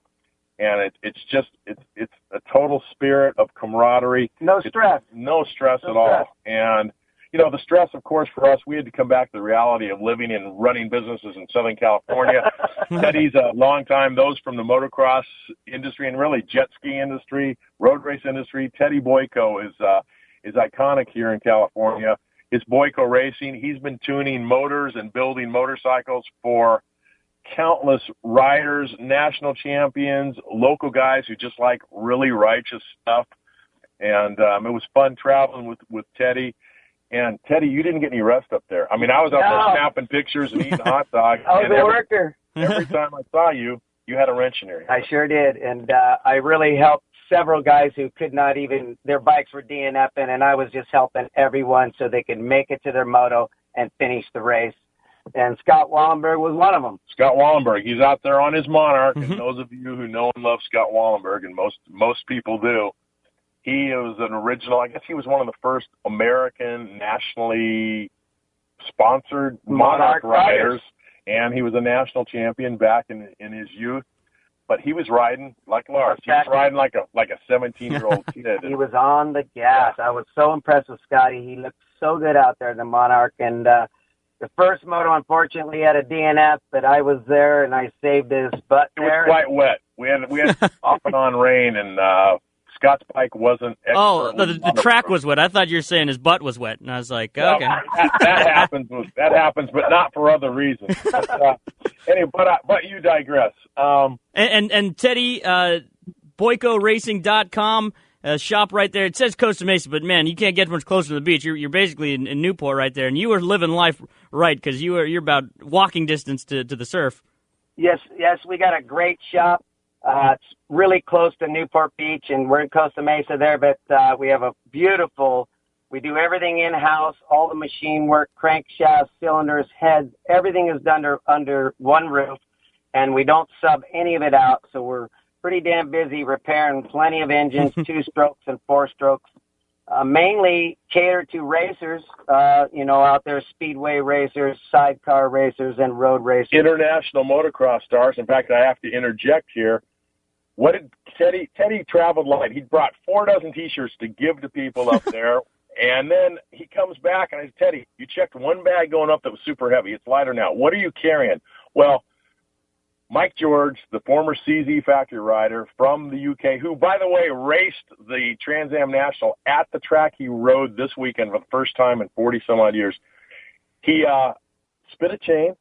And it's a total spirit of camaraderie. No stress. No stress at all. And, you know, the stress, of course, for us, we had to come back to the reality of living and running businesses in Southern California. Teddy's a long time, those from the motocross industry and really jet ski industry, road race industry. Teddy Boyko is iconic here in California. It's Boyko Racing. He's been tuning motors and building motorcycles for countless riders, national champions, local guys who just like really righteous stuff. And it was fun traveling with Teddy. And, Teddy, you didn't get any rest up there. I mean, I was out there snapping pictures and eating hot dogs. I was a worker. Every time I saw you, you had a wrench in your hand. I sure did. And I really helped several guys who could not even, their bikes were DNFing, and I was just helping everyone so they could make it to their moto and finish the race. And Scott Wallenberg was one of them. Scott Wallenberg, he's out there on his Monarch, and those of you who know and love Scott Wallenberg, and most people do, he was an original, I guess he was one of the first American nationally sponsored Monarch riders, and he was a national champion back in his youth. But he was riding like Lars. He was riding like a 17-year-old kid. He was on the gas. I was so impressed with Scotty. He looked so good out there in the Monarch. And the first moto, unfortunately, had a DNF, but I was there and I saved his butt there. It was quite wet. We had off and on rain, and Scott's bike wasn't. Oh, the track was wet. I thought you were saying his butt was wet, and I was like, okay. Well, that happens. That happens, but not for other reasons. Anyway, but you digress. And Teddy, BoykoRacing.com, shop right there. It says Costa Mesa, but man, you can't get much closer to the beach. You're basically in Newport right there, and you were living life right because you're about walking distance to the surf. Yes, we got a great shop. It's really close to Newport Beach, and we're in Costa Mesa there, but we have we do everything in-house, all the machine work, crankshafts, cylinders, heads, everything is done under one roof, and we don't sub any of it out, so we're pretty damn busy repairing plenty of engines, 2-strokes and 4-strokes. Mainly cater to racers, out there, speedway racers, sidecar racers, and road racers. International motocross stars. In fact, I have to interject here. What did Teddy traveled light. He brought 4 dozen T-shirts to give to people up there, and then he comes back, and I said, Teddy, you checked one bag going up that was super heavy. It's lighter now. What are you carrying? Well, Mike George, the former CZ factory rider from the UK, who, by the way, raced the Trans Am National at the track he rode this weekend for the first time in 40-some-odd years. He spit a chain,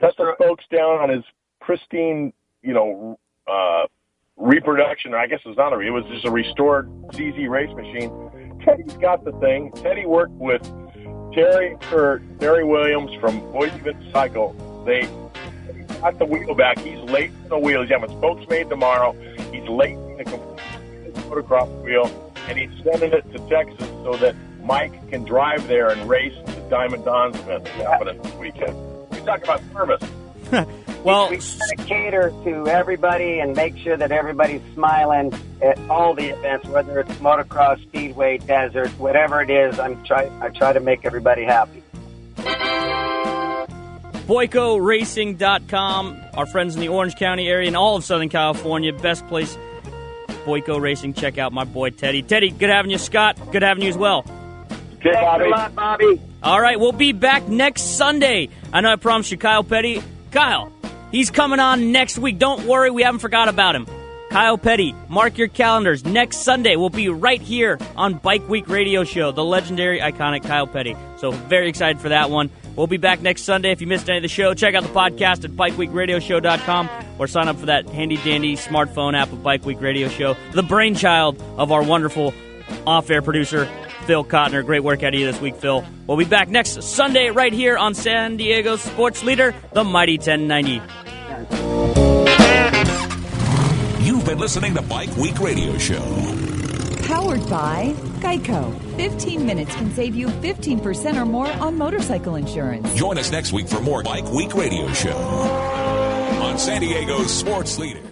cut the spokes down on his pristine, reproduction. I guess it was just a restored CZ race machine. Teddy's got the thing. Teddy worked with Terry Williams from Boise Vintage Cycle. They got the wheel back. He's late in the wheel. He's having spokes made tomorrow. He's late in the motocross wheel, and he's sending it to Texas so that Mike can drive there and race the Diamond Dons event that's happening this weekend. We talk about service. Well, we try to cater to everybody and make sure that everybody's smiling at all the events, whether it's motocross, speedway, desert, whatever it is. I try to make everybody happy. BoykoRacing.com. Our friends in the Orange County area and all of Southern California, best place. Boyko Racing. Check out my boy Teddy. Teddy, good having you. Scott, good having you as well. Okay, Bobby. Thanks a lot, Bobby. All right, we'll be back next Sunday. I know I promised you Kyle Petty. Kyle, he's coming on next week. Don't worry, we haven't forgot about him. Kyle Petty, mark your calendars. Next Sunday, we'll be right here on Bike Week Radio Show, the legendary, iconic Kyle Petty. So very excited for that one. We'll be back next Sunday. If you missed any of the show, check out the podcast at bikeweekradioshow.com or sign up for that handy-dandy smartphone app of Bike Week Radio Show, the brainchild of our wonderful off-air producer, Phil Kottner. Great work out of you this week, Phil. We'll be back next Sunday right here on San Diego Sports Leader, the Mighty 1090. You've been listening to Bike Week Radio Show. Powered by Geico. 15 minutes can save you 15% or more on motorcycle insurance. Join us next week for more Bike Week Radio Show on San Diego's Sports Leader.